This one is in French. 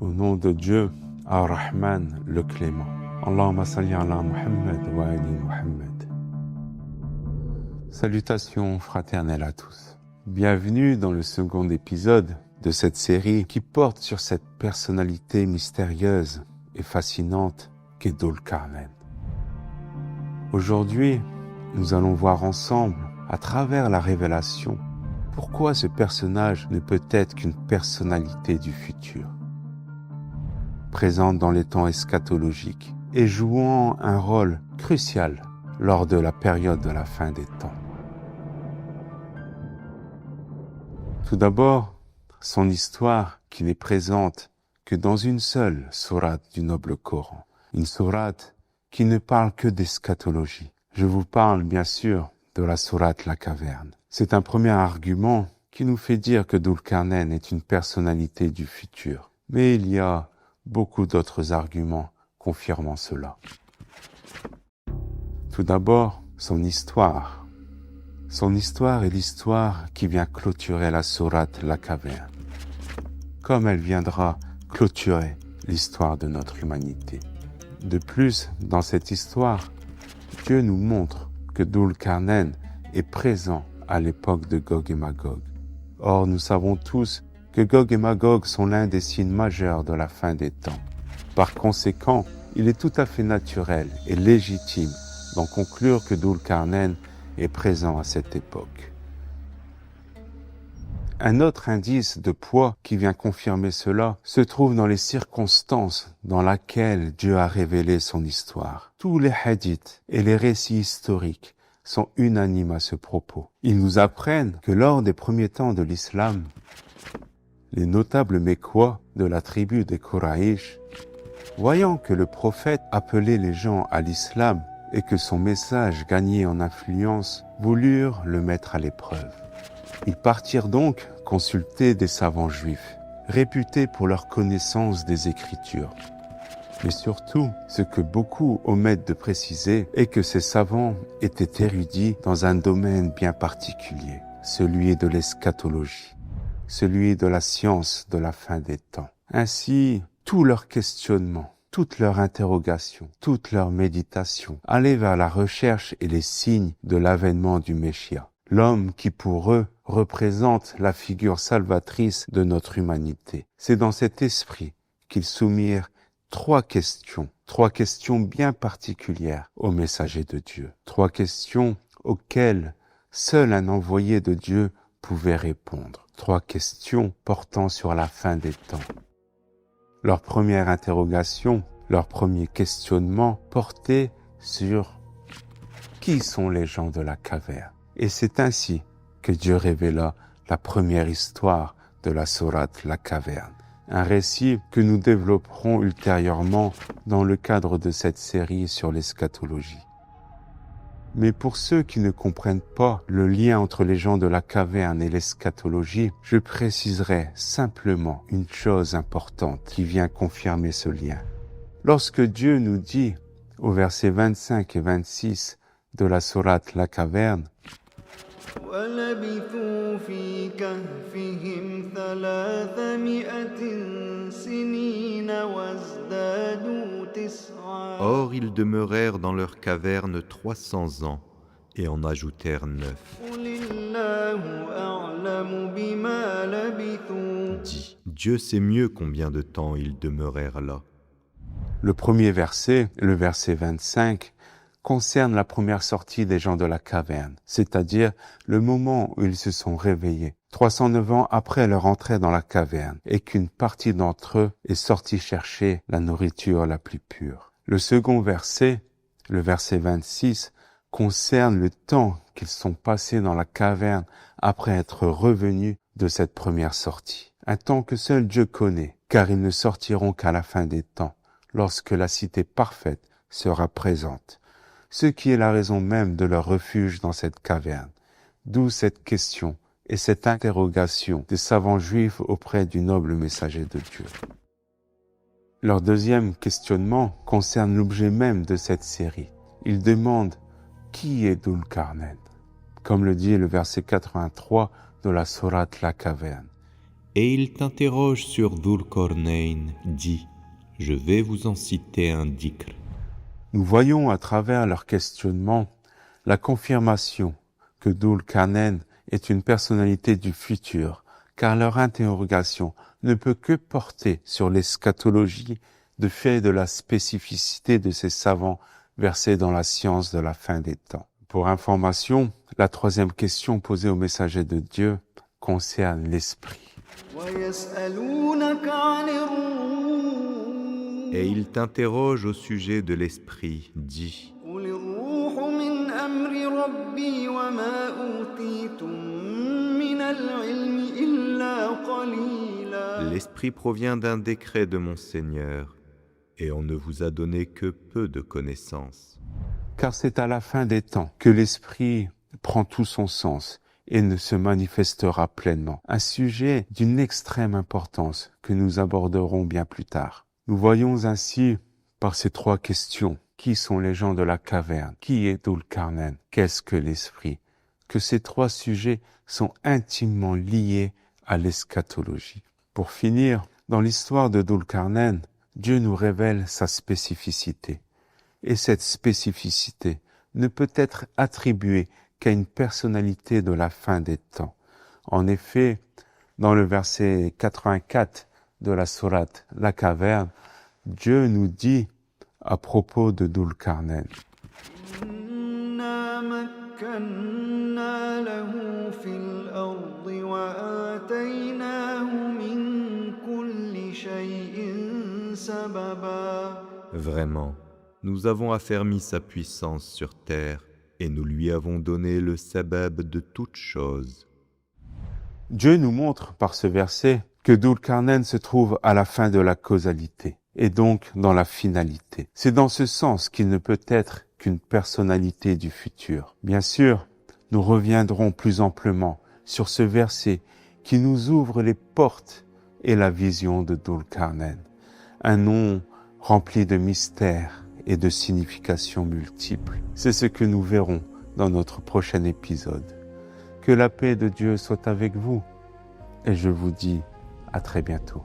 Au nom de Dieu, Ar-Rahman, le Clément. Allahumma salli ala Muhammad wa ali Muhammad. Salutations fraternelles à tous. Bienvenue dans le second épisode de cette série qui porte sur cette personnalité mystérieuse et fascinante qu'est Dhul Qarnayn. Aujourd'hui, nous allons voir ensemble, à travers la révélation, pourquoi ce personnage ne peut être qu'une personnalité du futur, présente dans les temps eschatologiques et jouant un rôle crucial lors de la période de la fin des temps. Tout d'abord, son histoire qui n'est présente que dans une seule sourate du noble Coran, une sourate qui ne parle que d'eschatologie. Je vous parle bien sûr de la sourate La Caverne. C'est un premier argument qui nous fait dire que Dhul Qarnayn est une personnalité du futur. Mais il y a beaucoup d'autres arguments confirmant cela. Tout d'abord, son histoire. Son histoire est l'histoire qui vient clôturer la sourate La Caverne, comme elle viendra clôturer l'histoire de notre humanité. De plus, dans cette histoire, Dieu nous montre que Dhul Qarnayn est présent à l'époque de Gog et Magog. Or, nous savons tous que Gog et Magog sont l'un des signes majeurs de la fin des temps. Par conséquent, il est tout à fait naturel et légitime d'en conclure que Dhul Qarnayn est présent à cette époque. Un autre indice de poids qui vient confirmer cela se trouve dans les circonstances dans lesquelles Dieu a révélé son histoire. Tous les hadiths et les récits historiques sont unanimes à ce propos. Ils nous apprennent que lors des premiers temps de l'islam, les notables Mécois de la tribu des Quraïsh, voyant que le prophète appelait les gens à l'islam et que son message gagnait en influence, voulurent le mettre à l'épreuve. Ils partirent donc consulter des savants juifs, réputés pour leur connaissance des Écritures. Mais surtout, ce que beaucoup omettent de préciser est que ces savants étaient érudits dans un domaine bien particulier, celui de l'eschatologie, celui de la science de la fin des temps. Ainsi, tous leurs questionnements, toutes leurs interrogations, toutes leurs méditations allaient vers la recherche et les signes de l'avènement du Messia, l'homme qui pour eux représente la figure salvatrice de notre humanité. C'est dans cet esprit qu'ils soumirent trois questions bien particulières au messager de Dieu. Trois questions auxquelles seul un envoyé de Dieu pouvait répondre. Trois questions portant sur la fin des temps. Leur première interrogation, leur premier questionnement portait sur qui sont les gens de la caverne. Et c'est ainsi que Dieu révéla la première histoire de la sourate La Caverne. Un récit que nous développerons ultérieurement dans le cadre de cette série sur l'eschatologie. Mais pour ceux qui ne comprennent pas le lien entre les gens de la caverne et l'eschatologie, je préciserai simplement une chose importante qui vient confirmer ce lien. Lorsque Dieu nous dit, au verset 25 et 26 de la sourate La Caverne, وَلَبِثُوا فِي كَهْفِهِمْ 300 سِنِينَ وَازْدَادُوا تِسْعًا. Or ils demeurèrent dans leur caverne 300 ans et en ajoutèrent 9. قُلِ اللَّهُ أَعْلَمُ بِمَا لَبِثُوا. Dis, Dieu sait mieux combien de temps ils demeurèrent là. le premier verset, le verset 25, concerne la première sortie des gens de la caverne, c'est-à-dire le moment où ils se sont réveillés, 309 ans après leur entrée dans la caverne, et qu'une partie d'entre eux est sortie chercher la nourriture la plus pure. Le second verset, le verset 26, concerne le temps qu'ils sont passés dans la caverne après être revenus de cette première sortie. Un temps que seul Dieu connaît, car ils ne sortiront qu'à la fin des temps, lorsque la cité parfaite sera présente. Ce qui est la raison même de leur refuge dans cette caverne. D'où cette question et cette interrogation des savants juifs auprès du noble messager de Dieu. Leur deuxième questionnement concerne l'objet même de cette série. Ils demandent « Qui est Dhul Qarnayn ?» comme le dit le verset 83 de la sourate La Caverne. Et il t'interroge sur Dhul-Qarnayn, dit, je vais vous en citer un dhikr. Nous voyons à travers leur questionnement la confirmation que Dhul-Qarnayn est une personnalité du futur, car leur interrogation ne peut que porter sur l'eschatologie de fait de la spécificité de ces savants versés dans la science de la fin des temps. Pour information, la troisième question posée au messager de Dieu concerne l'esprit. ويسألونك عن الروح Et il t'interroge au sujet de l'esprit, dit, قل الروح من أمر ربي وما أوتيتم من العلم إلا قليلا. l'esprit provient d'un décret de mon Seigneur, et on ne vous a donné que peu de connaissances. Car c'est à la fin des temps que l'esprit prend tout son sens et ne se manifestera pleinement. Un sujet d'une extrême importance que nous aborderons bien plus tard. Nous voyons ainsi, par ces trois questions, qui sont les gens de la caverne, qui est Dhul-Qarnayn, qu'est-ce que l'esprit, que ces trois sujets sont intimement liés à l'eschatologie. Pour finir, dans l'histoire de Dhul-Qarnayn, Dieu nous révèle sa spécificité. Et cette spécificité ne peut être attribuée qu'à une personnalité de la fin des temps. En effet, dans le verset 84 de la sourate La Caverne, Dieu nous dit à propos de Dhul-Qarnayn, إنا مكنا له في الأرض وآتيناه من كل شيء سببا. Vraiment, nous avons affermi sa puissance sur terre, et nous lui avons donné le sabab de toutes choses. Dieu nous montre par ce verset que Dhul-Qarnayn se trouve à la fin de la causalité, et donc dans la finalité. C'est dans ce sens qu'il ne peut être qu'une personnalité du futur. Bien sûr, nous reviendrons plus amplement sur ce verset qui nous ouvre les portes et la vision de Dhul-Qarnayn, un nom rempli de mystères et de significations multiples. C'est ce que nous verrons dans notre prochain épisode. Que la paix de Dieu soit avec vous et je vous dis à très bientôt.